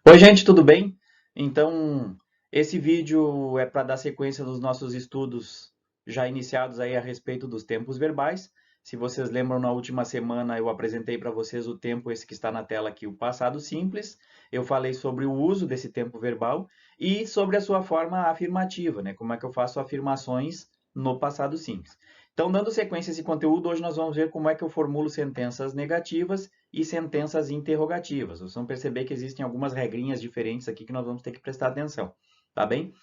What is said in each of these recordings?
Oi, gente, tudo bem? Então, esse vídeo é para dar sequência dos nossos estudos já iniciados aí a respeito dos tempos verbais. Se vocês lembram, na última semana eu apresentei para vocês o tempo, esse que está na tela aqui, o passado simples. Eu falei sobre o uso desse tempo verbal e sobre a sua forma afirmativa, né? Como é que eu faço afirmações no passado simples. Então, dando sequência a esse conteúdo, hoje nós vamos ver como é que eu formulo sentenças negativas e sentenças interrogativas. Vocês vão perceber que existem algumas regrinhas diferentes aqui que nós vamos ter que prestar atenção, tá bem?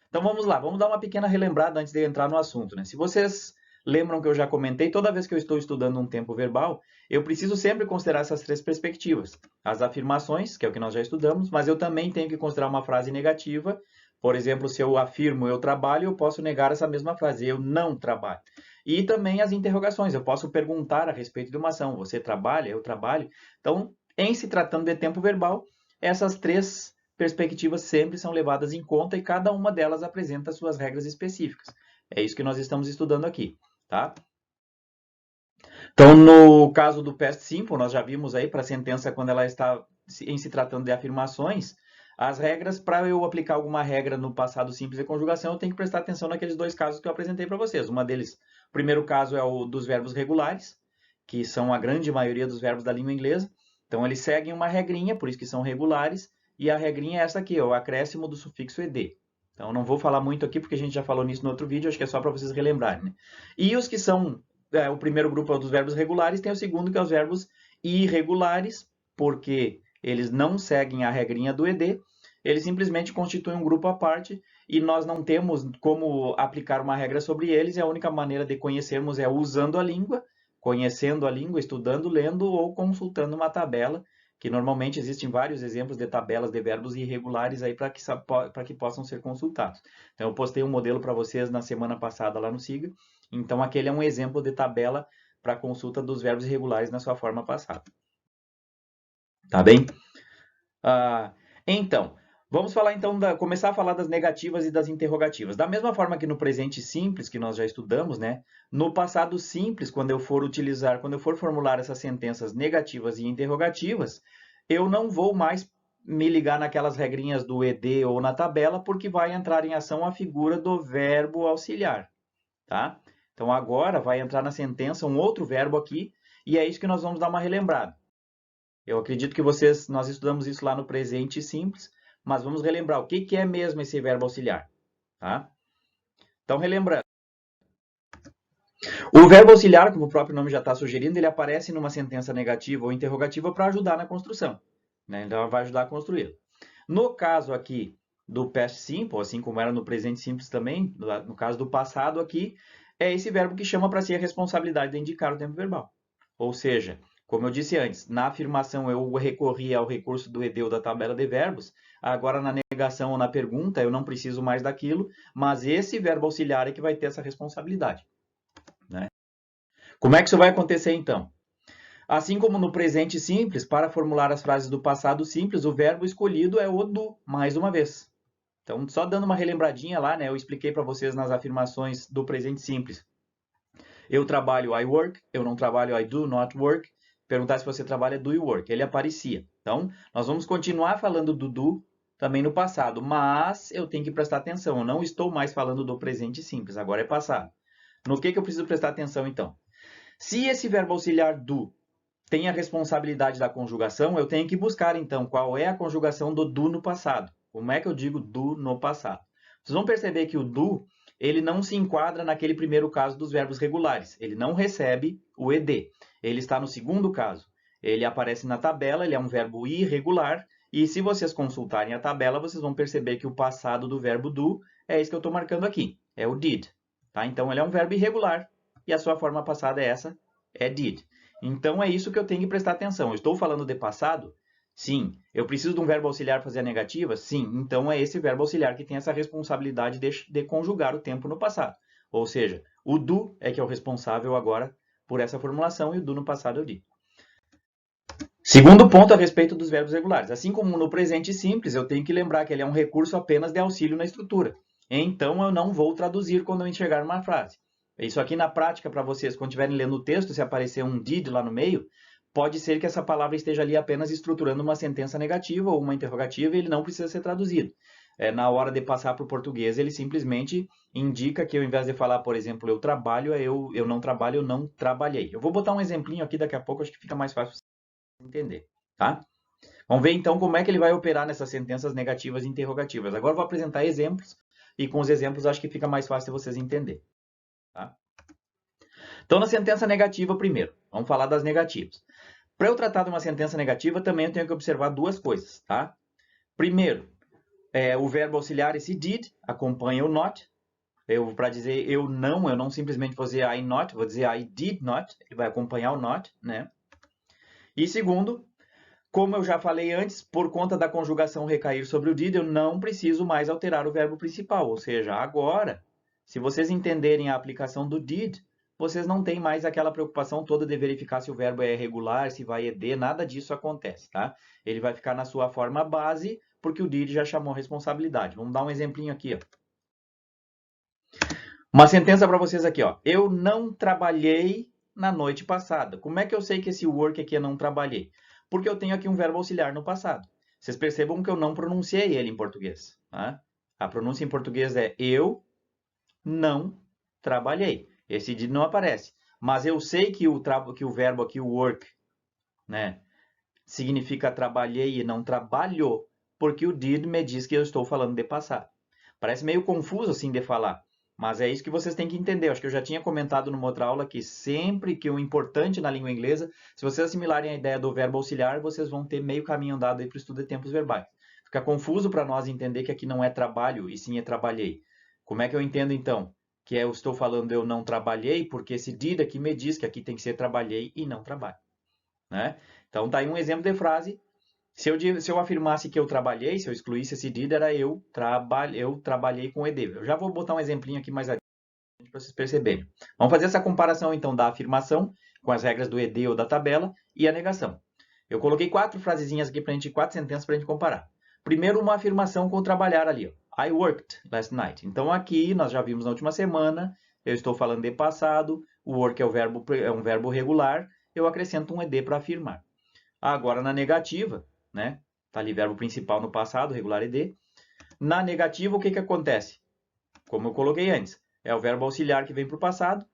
Então vamos lá, vamos dar uma pequena relembrada antes de entrar no assunto, né? Se vocês lembram que eu já comentei, toda vez que eu estou estudando um tempo verbal, eu preciso sempre considerar essas três perspectivas. As afirmações, que é o que nós já estudamos, mas eu também tenho que considerar uma frase negativa. Por exemplo, se eu afirmo eu trabalho, eu posso negar essa mesma frase, eu não trabalho. E também as interrogações, eu posso perguntar a respeito de uma ação, você trabalha, eu trabalho. Então, em se tratando de tempo verbal, essas três perspectivas sempre são levadas em conta e cada uma delas apresenta suas regras específicas. É isso que nós estamos estudando aqui, tá? Então, no caso do past simple, nós já vimos aí para a sentença quando ela está em se tratando de afirmações, as regras, para eu aplicar alguma regra no passado simples de conjugação, eu tenho que prestar atenção naqueles dois casos que eu apresentei para vocês. Uma deles, o primeiro caso é o dos verbos regulares, que são a grande maioria dos verbos da língua inglesa. Então, eles seguem uma regrinha, por isso que são regulares, e a regrinha é essa aqui, o acréscimo do sufixo ed. Então, não vou falar muito aqui, porque a gente já falou nisso no outro vídeo, acho que é só para vocês relembrarem, né? E os que são, o primeiro grupo é o dos verbos regulares, tem o segundo que é os verbos irregulares, porque eles não seguem a regrinha do ed, eles simplesmente constituem um grupo à parte e nós não temos como aplicar uma regra sobre eles, e a única maneira de conhecermos é usando a língua, conhecendo a língua, estudando, lendo ou consultando uma tabela, que normalmente existem vários exemplos de tabelas de verbos irregulares aí para que possam ser consultados. Então, eu postei um modelo para vocês na semana passada lá no SIGA, então aquele é um exemplo de tabela para consulta dos verbos irregulares na sua forma passada. Tá bem? Então, vamos falar então começar a falar das negativas e das interrogativas. Da mesma forma que no presente simples, que nós já estudamos, né? No passado simples, quando eu for formular essas sentenças negativas e interrogativas, eu não vou mais me ligar naquelas regrinhas do ed ou na tabela, porque vai entrar em ação a figura do verbo auxiliar, tá? Então agora vai entrar na sentença um outro verbo aqui, e é isso que nós vamos dar uma relembrada. Eu acredito que nós estudamos isso lá no presente simples, mas vamos relembrar o que é mesmo esse verbo auxiliar, tá? Então, relembrando. O verbo auxiliar, como o próprio nome já está sugerindo, ele aparece numa sentença negativa ou interrogativa para ajudar na construção, né? Então, vai ajudar a construí-la. No caso aqui do past simple, assim como era no presente simples também, no caso do passado aqui, é esse verbo que chama para si a responsabilidade de indicar o tempo verbal. Ou seja, como eu disse antes, na afirmação eu recorri ao recurso do ed ou da tabela de verbos, agora na negação ou na pergunta eu não preciso mais daquilo, mas esse verbo auxiliar é que vai ter essa responsabilidade, né? Como é que isso vai acontecer então? Assim como no presente simples, para formular as frases do passado simples, o verbo escolhido é o do, mais uma vez. Então, só dando uma relembradinha lá, né, eu expliquei para vocês nas afirmações do presente simples. Eu trabalho, I work. Eu não trabalho, I do not work. Perguntar se você trabalha, do you work. Ele aparecia. Então, nós vamos continuar falando do do também no passado, mas eu tenho que prestar atenção. Eu não estou mais falando do presente simples, agora é passado. No que eu preciso prestar atenção, então? Se esse verbo auxiliar do tem a responsabilidade da conjugação, eu tenho que buscar, então, qual é a conjugação do do no passado. Como é que eu digo do no passado? Vocês vão perceber que o do, ele não se enquadra naquele primeiro caso dos verbos regulares. Ele não recebe o ed. Ele está no segundo caso. Ele aparece na tabela, ele é um verbo irregular, e se vocês consultarem a tabela, vocês vão perceber que o passado do verbo do é esse que eu estou marcando aqui, é o did. Tá? Então, ele é um verbo irregular, e a sua forma passada é essa, é did. Então, é isso que eu tenho que prestar atenção. Eu estou falando de passado? Sim. Eu preciso de um verbo auxiliar para fazer a negativa? Sim. Então, é esse verbo auxiliar que tem essa responsabilidade de conjugar o tempo no passado. Ou seja, o do é que é o responsável agora por essa formulação e o do no passado é o did. Segundo ponto a respeito dos verbos regulares. Assim como no presente simples, eu tenho que lembrar que ele é um recurso apenas de auxílio na estrutura. Então, eu não vou traduzir quando eu enxergar uma frase. Isso aqui na prática, para vocês, quando estiverem lendo o texto, se aparecer um did lá no meio, pode ser que essa palavra esteja ali apenas estruturando uma sentença negativa ou uma interrogativa e ele não precisa ser traduzido. Na hora de passar para o português, ele simplesmente indica que ao invés de falar, por exemplo, eu trabalho, é eu não trabalho, eu não trabalhei. Eu vou botar um exemplinho aqui daqui a pouco, acho que fica mais fácil você entender, tá? Vamos ver então como é que ele vai operar nessas sentenças negativas e interrogativas. Agora eu vou apresentar exemplos e com os exemplos acho que fica mais fácil de vocês entenderem, tá? Então, na sentença negativa primeiro, vamos falar das negativas. Para eu tratar de uma sentença negativa, também eu tenho que observar duas coisas, tá? Primeiro, o verbo auxiliar, esse did, acompanha o not. Para dizer eu não simplesmente vou dizer I not, vou dizer I did not, ele vai acompanhar o not, né? E segundo, como eu já falei antes, por conta da conjugação recair sobre o did, eu não preciso mais alterar o verbo principal. Ou seja, agora, se vocês entenderem a aplicação do did, vocês não têm mais aquela preocupação toda de verificar se o verbo é regular, se vai ed, nada disso acontece, tá? Ele vai ficar na sua forma base, porque o did já chamou a responsabilidade. Vamos dar um exemplinho aqui, ó. Uma sentença para vocês aqui, ó. Eu não trabalhei na noite passada. Como é que eu sei que esse work aqui é não trabalhei? Porque eu tenho aqui um verbo auxiliar no passado. Vocês percebam que eu não pronunciei ele em português, tá? A pronúncia em português é eu não trabalhei. Esse did não aparece. Mas eu sei que o verbo aqui, o work, né, significa trabalhei e não trabalhou, porque o did me diz que eu estou falando de passado. Parece meio confuso assim de falar, mas é isso que vocês têm que entender. Acho que eu já tinha comentado numa outra aula que sempre que o importante na língua inglesa, se vocês assimilarem a ideia do verbo auxiliar, vocês vão ter meio caminho andado aí para o estudo de tempos verbais. Fica confuso para nós entender que aqui não é trabalho, e sim é trabalhei. Como é que eu entendo então? Que eu estou falando eu não trabalhei, porque esse did aqui me diz que aqui tem que ser trabalhei e não trabalho, né? Então, tá aí um exemplo de frase. Se eu afirmasse que eu trabalhei, se eu excluísse esse did, era eu trabalhei com ED. Eu já vou botar um exemplinho aqui mais adiante para vocês perceberem. Vamos fazer essa comparação, então, da afirmação com as regras do ED ou da tabela e a negação. Eu coloquei 4 frasezinhas aqui, 4 sentenças para a gente comparar. Primeiro, uma afirmação com o trabalhar ali, ó. I worked last night. Então, aqui, nós já vimos na última semana, eu estou falando de passado, o work é um verbo regular, eu acrescento um ED para afirmar. Agora, na negativa, né? Tá ali verbo principal no passado, regular ed. Na negativa, o que que acontece? Como eu coloquei antes, é o verbo auxiliar que vem para o passado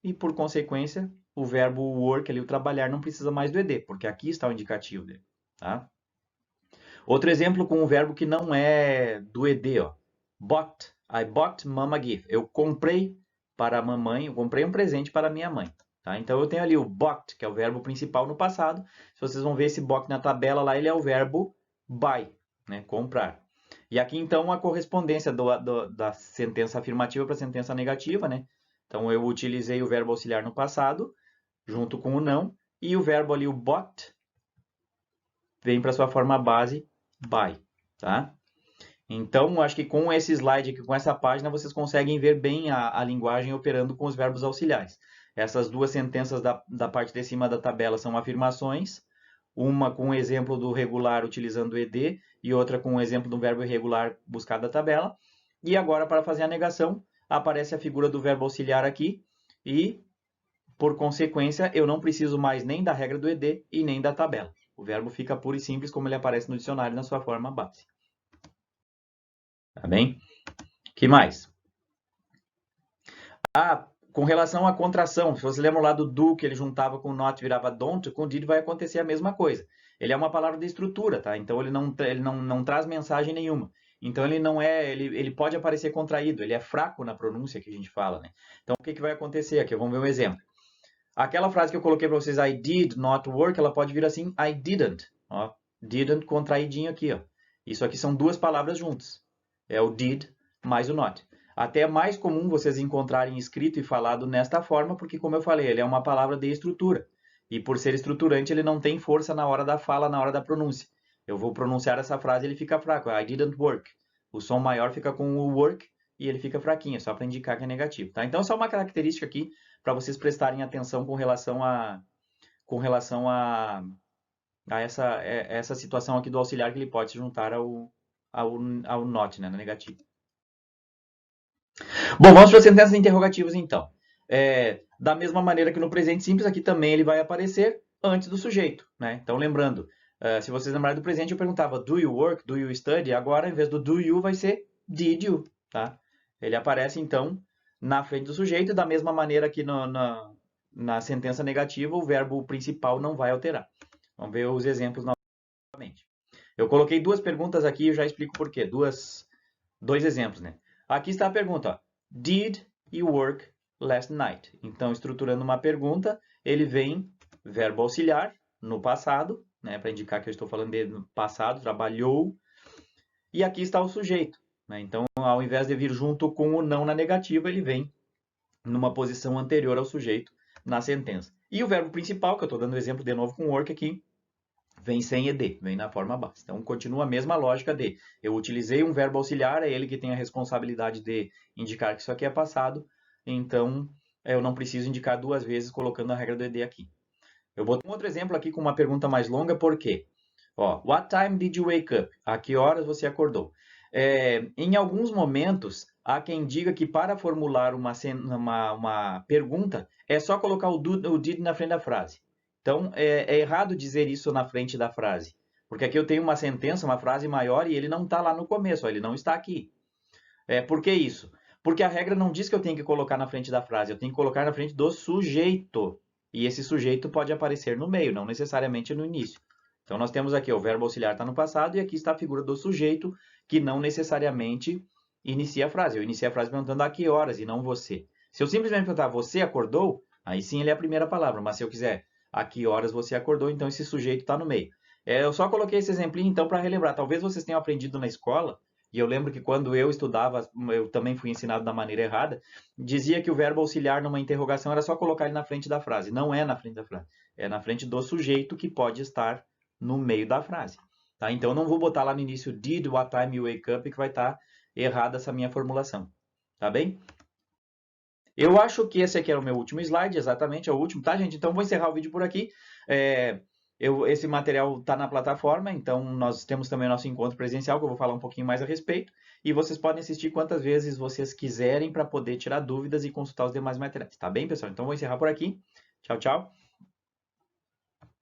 e, por consequência, o verbo work, ali, o trabalhar, não precisa mais do ed, porque aqui está o indicativo dele, tá? Outro exemplo com um verbo que não é do ed, ó. Bought. I bought mama a gift. Eu comprei para a mamãe, eu comprei um presente para a minha mãe. Tá? Então, eu tenho ali o bought, que é o verbo principal no passado. Se vocês vão ver esse bought na tabela lá, ele é o verbo buy, né? Comprar. E aqui, então, a correspondência da sentença afirmativa para a sentença negativa, né? Então, eu utilizei o verbo auxiliar no passado, junto com o não, e o verbo ali, o bought, vem para sua forma base, buy, tá? Então, acho que com esse slide aqui, com essa página, vocês conseguem ver bem a linguagem operando com os verbos auxiliares. Essas duas sentenças da parte de cima da tabela são afirmações, uma com o exemplo do regular utilizando o ed e outra com o exemplo do verbo irregular buscado da tabela. E agora, para fazer a negação, aparece a figura do verbo auxiliar aqui e, por consequência, eu não preciso mais nem da regra do ed e nem da tabela. O verbo fica puro e simples como ele aparece no dicionário na sua forma base. Tá bem? Que mais? Com relação à contração, se você lembra lá do do, que ele juntava com not e virava don't, com did vai acontecer a mesma coisa. Ele é uma palavra de estrutura, tá? Então ele não traz mensagem nenhuma. Então ele não é, ele pode aparecer contraído, ele é fraco na pronúncia que a gente fala, né? Então o que vai acontecer aqui? Vamos ver um exemplo. Aquela frase que eu coloquei para vocês, I did not work, ela pode vir assim, I didn't. Ó, didn't contraidinho aqui, ó. Isso aqui são duas palavras juntas. É o did mais o not. Até é mais comum vocês encontrarem escrito e falado nesta forma, porque, como eu falei, ele é uma palavra de estrutura. E por ser estruturante, ele não tem força na hora da fala, na hora da pronúncia. Eu vou pronunciar essa frase e ele fica fraco. I didn't work. O som maior fica com o work e ele fica fraquinho, só para indicar que é negativo. Tá? Então, é só uma característica aqui para vocês prestarem atenção com relação a essa situação aqui do auxiliar, que ele pode se juntar ao not, né, no negativo. Bom, vamos para as sentenças interrogativas, então. Da mesma maneira que no presente simples, aqui também ele vai aparecer. antes do sujeito, né? Então, lembrando, se vocês lembrarem do presente, eu perguntava do you work, do you study? Agora, em vez do do you, vai ser did you, tá? Ele aparece, então, na frente do sujeito, da mesma maneira que na sentença negativa, o verbo principal não vai alterar. Vamos ver os exemplos novamente. Eu coloquei duas perguntas aqui e eu já explico por quê. Dois exemplos, né? Aqui está a pergunta, ó. Did you work last night? Então, estruturando uma pergunta, ele vem verbo auxiliar no passado, né, para indicar que eu estou falando de passado, trabalhou. E aqui está o sujeito, né? Então, ao invés de vir junto com o não na negativa, ele vem numa posição anterior ao sujeito na sentença. E o verbo principal, que eu estou dando o exemplo de novo com work aqui, vem sem ed, vem na forma base. Então, continua a mesma lógica de eu utilizei um verbo auxiliar, é ele que tem a responsabilidade de indicar que isso aqui é passado, então eu não preciso indicar duas vezes colocando a regra do ed aqui. Eu botei um outro exemplo aqui com uma pergunta mais longa, por quê? Ó, what time did you wake up? A que horas você acordou? Em alguns momentos, há quem diga que para formular uma pergunta, é só colocar o did na frente da frase. Então, é errado dizer isso na frente da frase. Porque aqui eu tenho uma sentença, uma frase maior, e ele não está lá no começo, ó, ele não está aqui. Por que isso? Porque a regra não diz que eu tenho que colocar na frente da frase, eu tenho que colocar na frente do sujeito. E esse sujeito pode aparecer no meio, não necessariamente no início. Então, nós temos aqui, o verbo auxiliar está no passado, e aqui está a figura do sujeito, que não necessariamente inicia a frase. Eu iniciei a frase perguntando a que horas, e não você. Se eu simplesmente perguntar, você acordou? Aí sim ele é a primeira palavra, mas se eu quiser, a que horas você acordou, então esse sujeito está no meio. Eu só coloquei esse exemplinho, então, para relembrar. Talvez vocês tenham aprendido na escola, e eu lembro que quando eu estudava, eu também fui ensinado da maneira errada, dizia que o verbo auxiliar numa interrogação era só colocar ele na frente da frase. Não é na frente da frase. É na frente do sujeito que pode estar no meio da frase. Tá? Então, eu não vou botar lá no início did, what time you wake up, que vai estar errada essa minha formulação. Tá bem? Eu acho que esse aqui era o meu último slide, exatamente, é o último, tá, gente? Então, vou encerrar o vídeo por aqui. Esse material está na plataforma, então nós temos também o nosso encontro presencial, que eu vou falar um pouquinho mais a respeito, e vocês podem assistir quantas vezes vocês quiserem para poder tirar dúvidas e consultar os demais materiais. Tá bem, pessoal? Então, vou encerrar por aqui. Tchau, tchau.